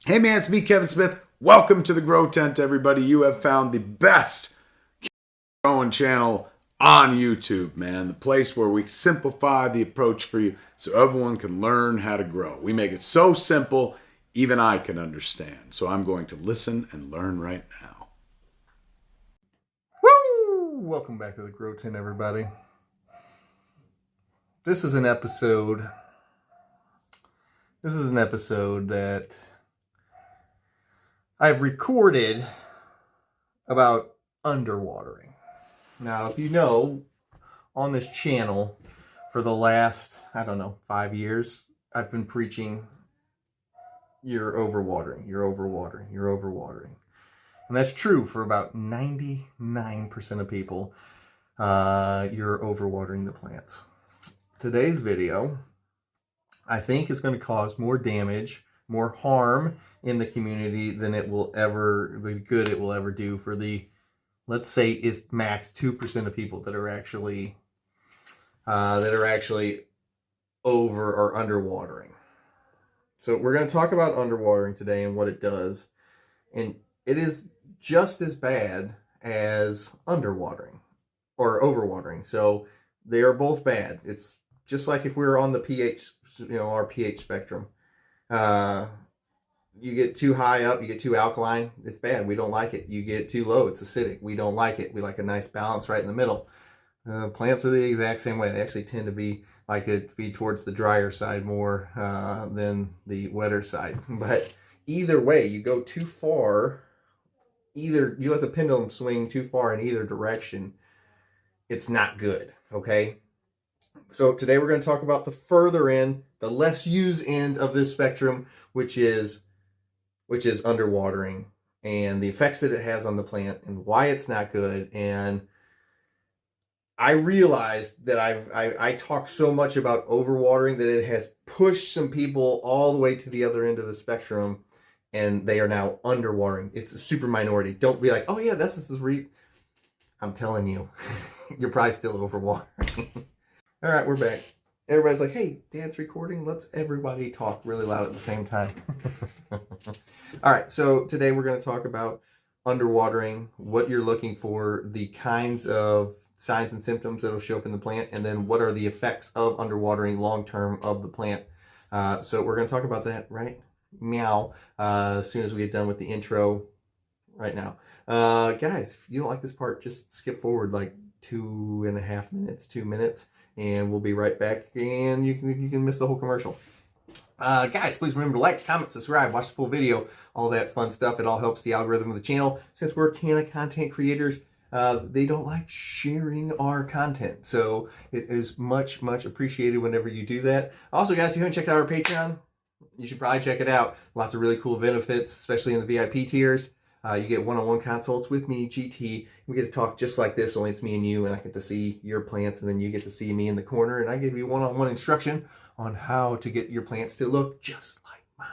Hey man, it's me, Kevin Smith. Welcome to the Growtent, everybody. You have found the best growing channel on YouTube, man. The place where we simplify the approach for you so everyone can learn how to grow. We make it so simple, even I can understand. So I'm going to listen and learn right now. Woo! Welcome back to the Growtent, everybody. This is an episode that I've recorded about underwatering. Now, if you know, on this channel for the last, 5 years, I've been preaching you're overwatering, you're overwatering, you're overwatering. And that's true for about 99% of people. You're overwatering the plants. Today's video, I think, is going to cause more damage, more harm in the community than the good it will ever do for the, let's say it's max 2% of people that are actually over or underwatering. So we're going to talk about underwatering today and what it does. And it is just as bad as underwatering or overwatering. So they are both bad. It's just like if we were on the pH, our pH spectrum. You get too high up, you get too alkaline, it's bad. We don't like it. You get too low, it's acidic. We don't like it. We like a nice balance right in the middle. Plants are the exact same way. They actually tend to be towards the drier side more than the wetter side. But either way, you go too far, either you let the pendulum swing too far in either direction, it's not good, okay? So today we're going to talk about the further end, the less used end of this spectrum, which is underwatering, and the effects that it has on the plant and why it's not good. And I realized that I talk so much about overwatering that it has pushed some people all the way to the other end of the spectrum, and they are now underwatering. It's a super minority. Don't be like, oh yeah, that's just the reason. I'm telling you, you're probably still overwatering. All right, we're back. Everybody's like, hey, Dad's recording. Let's everybody talk really loud at the same time. All right, so today we're going to talk about underwatering, what you're looking for, the kinds of signs and symptoms that will show up in the plant, and then what are the effects of underwatering long-term of the plant. So we're going to talk about that right meow as soon as we get done with the intro right now. Guys, if you don't like this part, just skip forward like 2.5 minutes, 2 minutes, and we'll be right back, and you can miss the whole commercial. Guys, please remember to like, comment, subscribe, watch the full video, all that fun stuff. It all helps the algorithm of the channel. Since we're content creators, they don't like sharing our content, so it is much appreciated whenever you do that. Also, guys, if you haven't checked out our Patreon, you should probably check it out. Lots of really cool benefits, especially in the VIP tiers. You get one-on-one consults with me, GT. We get to talk just like this, only it's me and you, and I get to see your plants, and then you get to see me in the corner, and I give you one-on-one instruction on how to get your plants to look just like mine.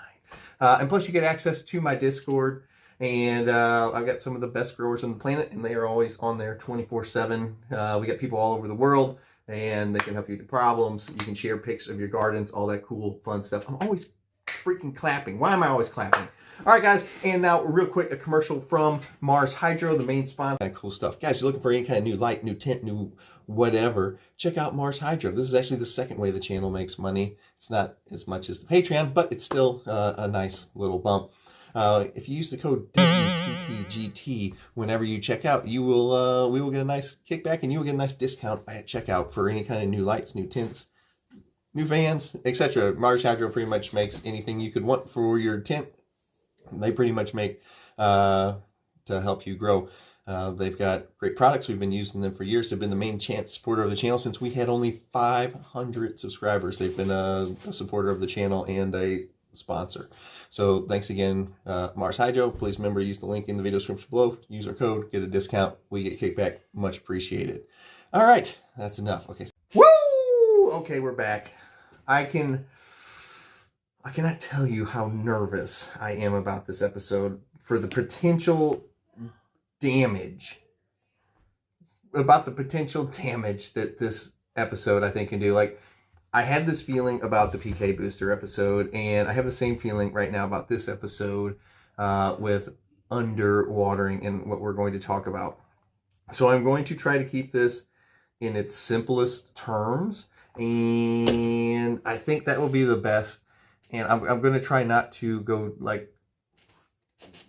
And plus, you get access to my Discord, and I've got some of the best growers on the planet, and they are always on there 24/7. We got people all over the world, and they can help you with the problems. You can share pics of your gardens, all that cool, fun stuff. I'm always freaking clapping. Why am I always clapping? All right, guys, and now real quick, a commercial from Mars Hydro, the main sponsor. Kind of cool stuff. Guys, you're looking for any kind of new light, new tint, new whatever, check out Mars Hydro. This is actually the second way the channel makes money. It's not as much as the Patreon, but it's still a nice little bump. If you use the code WTTGT whenever you check out, we will get a nice kickback, and you will get a nice discount at checkout for any kind of new lights, new tints, new fans, etc. Mars Hydro pretty much makes anything you could want for your tint. They pretty much make to help you grow. They've got great products. We've been using them for years. They've been the main supporter of the channel since we had only 500 subscribers. They've been a supporter of the channel and a sponsor. So thanks again, Mars Hydro. Please remember to use the link in the video description below. Use our code, get a discount. We get kickback. Much appreciated. All right, that's enough. Okay. Woo! Okay, we're back. I cannot tell you how nervous I am about this episode for the potential damage that this episode I think can do. Like, I had this feeling about the PK booster episode, and I have the same feeling right now about this episode with underwatering and what we're going to talk about. So I'm going to try to keep this in its simplest terms, and I think that will be the best. And I'm going to try not to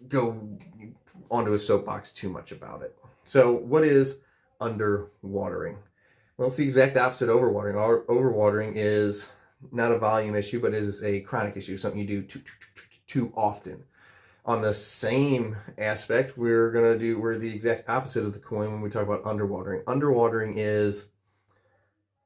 go onto a soapbox too much about it. So what is underwatering? Well, it's the exact opposite of overwatering. Overwatering is not a volume issue, but it is a chronic issue, something you do too often. On the same aspect, we're the exact opposite of the coin when we talk about underwatering. Underwatering is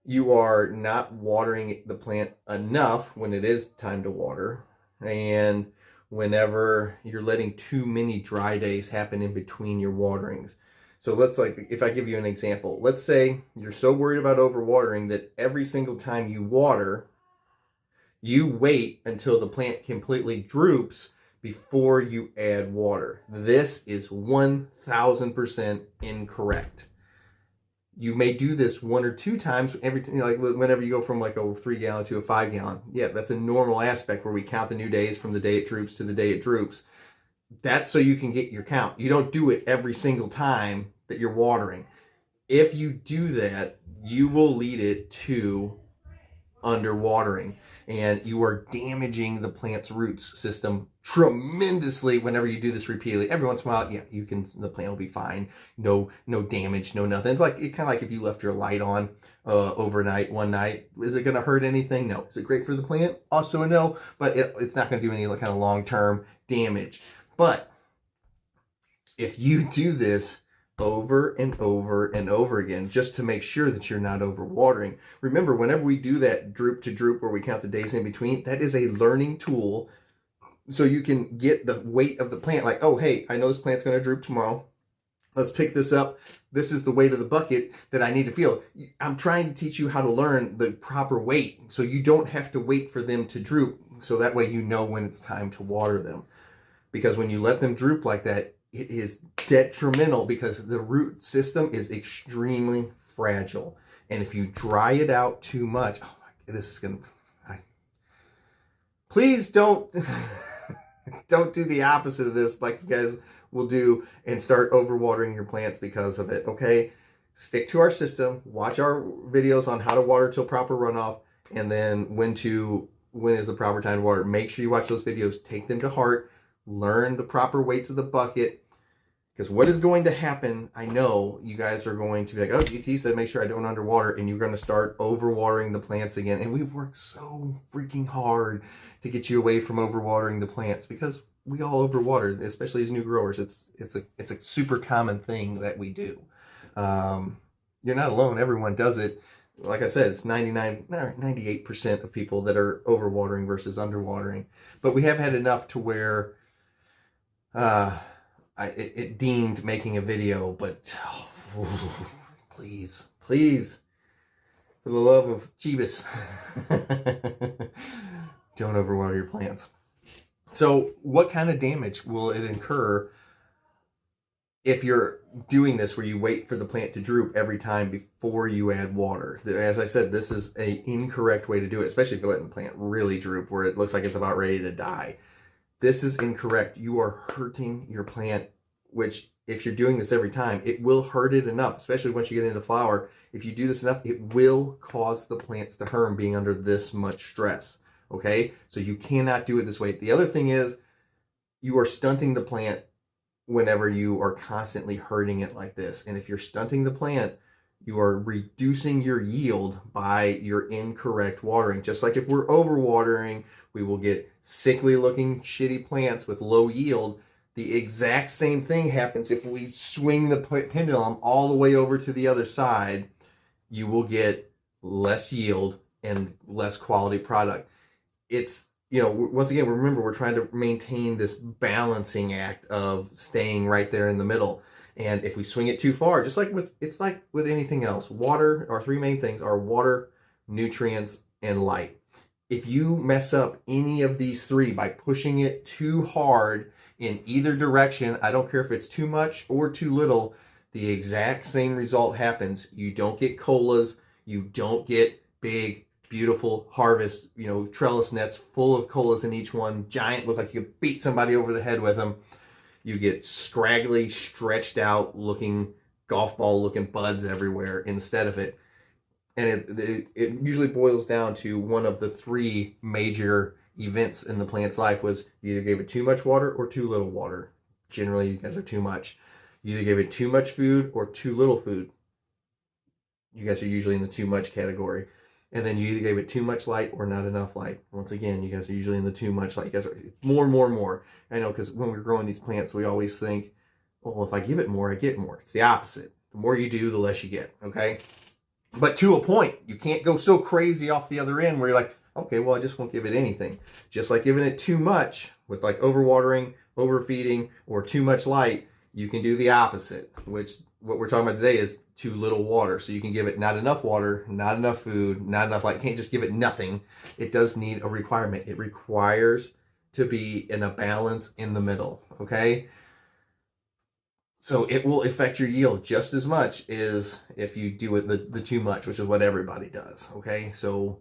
you are not watering the plant enough when it is time to water, and whenever you're letting too many dry days happen in between your waterings. So if I give you an example, let's say you're so worried about overwatering that every single time you water, you wait until the plant completely droops before you add water. This is 1000% incorrect. You may do this 1 or 2 times whenever you go from like a 3 gallon to a 5 gallon. Yeah, that's a normal aspect where we count the new days from the day it droops to the day it droops. That's so you can get your count. You don't do it every single time that you're watering. If you do that, you will lead it to underwatering, and you are damaging the plant's roots system tremendously whenever you do this repeatedly. Every once in a while, yeah, the plant will be fine. No damage, no nothing. It's kind of like if you left your light on overnight one night. Is it going to hurt anything? No. Is it great for the plant? Also a no, but it's not going to do any kind of long-term damage. But if you do this over and over and over again, just to make sure that you're not overwatering. Remember, whenever we do that droop to droop where we count the days in between, that is a learning tool so you can get the weight of the plant. Like, oh, hey, I know this plant's going to droop tomorrow. Let's pick this up. This is the weight of the bucket that I need to feel. I'm trying to teach you how to learn the proper weight so you don't have to wait for them to droop. So that way you know when it's time to water them. Because when you let them droop like that, it is detrimental because the root system is extremely fragile. And if you dry it out too much, oh my, this is going to... Please don't do the opposite of this like you guys will do and start overwatering your plants because of it, okay? Stick to our system. Watch our videos on how to water till proper runoff, and then when is the proper time to water. Make sure you watch those videos. Take them to heart. Learn the proper weights of the bucket, because what is going to happen, I know you guys are going to be like, oh, GT said make sure I don't underwater, and you're going to start overwatering the plants again. And we've worked so freaking hard to get you away from overwatering the plants because we all overwater, especially as new growers. It's a super common thing that we do. You're not alone. Everyone does it. Like I said, it's 98% of people that are overwatering versus underwatering. But we have had enough to where it deemed making a video, but please, for the love of Jeebus, don't overwater your plants. So what kind of damage will it incur if you're doing this where you wait for the plant to droop every time before you add water? As I said, this is an incorrect way to do it, especially if you're letting the plant really droop where it looks like it's about ready to die. This is incorrect. You are hurting your plant, which if you're doing this every time, it will hurt it enough, especially once you get into flower. If you do this enough, it will cause the plants to harm being under this much stress, okay? So you cannot do it this way. The other thing is you are stunting the plant whenever you are constantly hurting it like this. And if you're stunting the plant, you are reducing your yield by your incorrect watering. Just like if we're overwatering, we will get sickly looking shitty plants with low yield. The exact same thing happens if we swing the pendulum all the way over to the other side. You will get less yield and less quality product. It's, once again, remember, we're trying to maintain this balancing act of staying right there in the middle. And if we swing it too far, it's like with anything else, water, our 3 main things are water, nutrients, and light. If you mess up any of these 3 by pushing it too hard in either direction, I don't care if it's too much or too little, the exact same result happens. You don't get colas, you don't get big beautiful harvest, trellis nets full of colas in each one, giant, look like you could beat somebody over the head with them. You get scraggly, stretched out looking, golf ball looking buds everywhere instead of it. And it usually boils down to one of the three major events in the plant's life was you either gave it too much water or too little water. Generally, you guys are too much. You either gave it too much food or too little food. You guys are usually in the too much category. And then you either gave it too much light or not enough light. Once again, you guys are usually in the too much light. You guys are more and more and more. I know, because when we're growing these plants, we always think, well, if I give it more, I get more. It's the opposite. The more you do, the less you get, okay? But to a point, you can't go so crazy off the other end where you're like, okay, well, I just won't give it anything. Just like giving it too much with like overwatering, overfeeding, or too much light, you can do the opposite, which what we're talking about today is too little water. So you can give it not enough water, not enough food, not enough light. You can't just give it nothing. It does need a requirement. It requires to be in a balance in the middle, okay? So it will affect your yield just as much as if you do it the too much, which is what everybody does, okay? So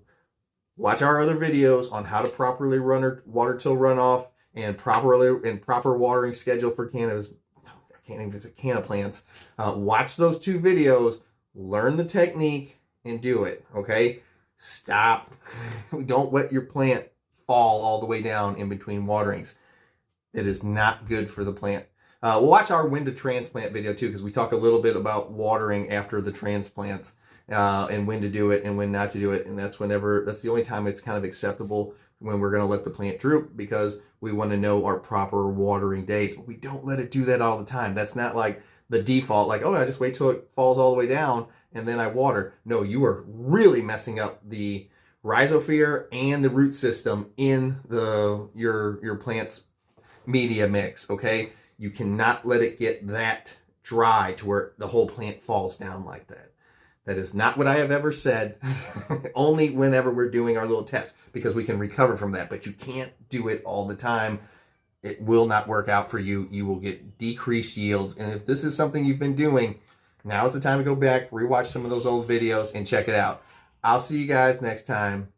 watch our other videos on how to properly run or water till runoff and proper watering schedule for cannabis. I can't even say canna plants. Watch those two videos, learn the technique, and do it, okay? Stop. Don't let your plant fall all the way down in between waterings. It is not good for the plant. We'll watch our when to transplant video too, because we talk a little bit about watering after the transplants and when to do it and when not to do it. And that's the only time it's kind of acceptable, when we're going to let the plant droop, because we want to know our proper watering days. But we don't let it do that all the time. That's not like the default, like, oh, I just wait till it falls all the way down and then I water. No, you are really messing up the rhizosphere and the root system in your plant's media mix, okay? You cannot let it get that dry to where the whole plant falls down like that. That is not what I have ever said. Only whenever we're doing our little tests, because we can recover from that. But you can't do it all the time. It will not work out for you. You will get decreased yields. And if this is something you've been doing, now is the time to go back, rewatch some of those old videos, and check it out. I'll see you guys next time.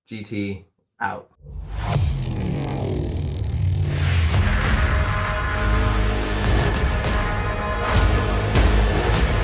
GT out.